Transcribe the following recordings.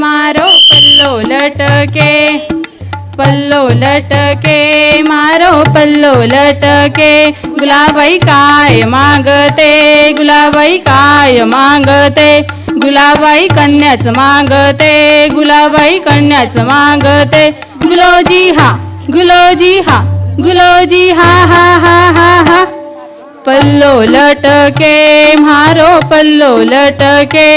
मारो पल्लो लटके, पल्लो लटके मारो पल्लो लटके। गुलाबाई काय मागते, गुलाबाई काय मागते, गुलाबाई कन्याच मागते, गुलाबाई कन्याच मागते। गुलोजी हा, गुलोजी हा, गुलोजी हा हा हा हा हा। पल्लो लटके मारो पल्लो लटके,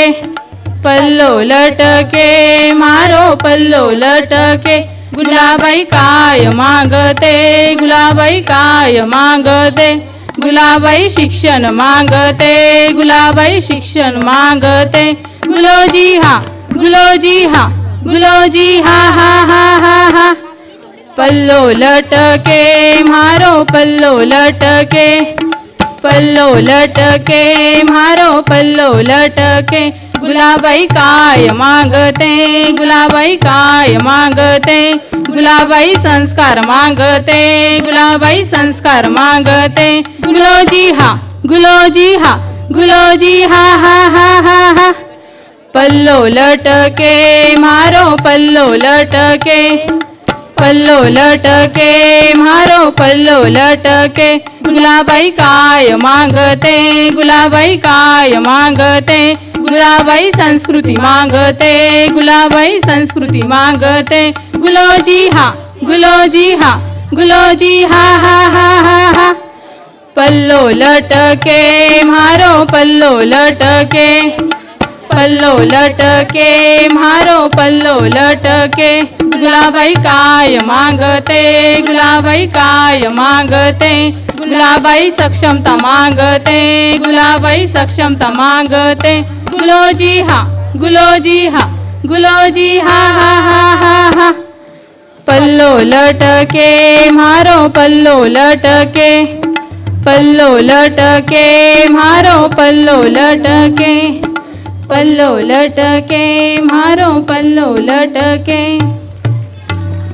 पल्लो लटके मारो पल्लो लटके। गुलाबाई काय मागते, गुलाबाई काय मागते, गुलाबाई शिक्षण मागते, गुलाबाई शिक्षण मागते। गुलोजी हा, गुलोजी हा, गुलोजी हा हा हा हा हा। पल्लो लटके मारो पल्लो लटके, पल्लो लटके मारो पल्लो लटके। गुलाबाई काय मागते, गुलाबाई काय मागते, गुलाबाई संस्कार मागते, गुलाबाई संस्कार मागते। गुलोजी हा, गुलोजी हा, गुलोजी हा हा हा हा हा। पल्लो लटके मारो पल्लो लटके, पल्लो लटके मारो पल्लो लटके। गुलाबाई काय मागते, गुलाबाई काय मागते, गुलाबाई संस्कृती मागते, गुलाबाई संस्कृती मागते। गुलोजी हा, गुलोजी हा, गुलोजी हा हा हा हा हा। पल्लो लटके मारो पल्लो लटके, पल्लो लटके मारो पल्लो लटके। गुलाबाई काय मागते, गुलाबाई काय मागते, गुलाबाई सक्षमता मागते, गुलाबाई सक्षमता मागते। गुलोजी हा, गुलोजी हा, गुलोजी हा हा हा हा हा। पल्लो लटके मारो पल्लो लटके, पल्लो लटके मारो पल्लो लटके, पल्लो लटके मारो पल्लो लटके।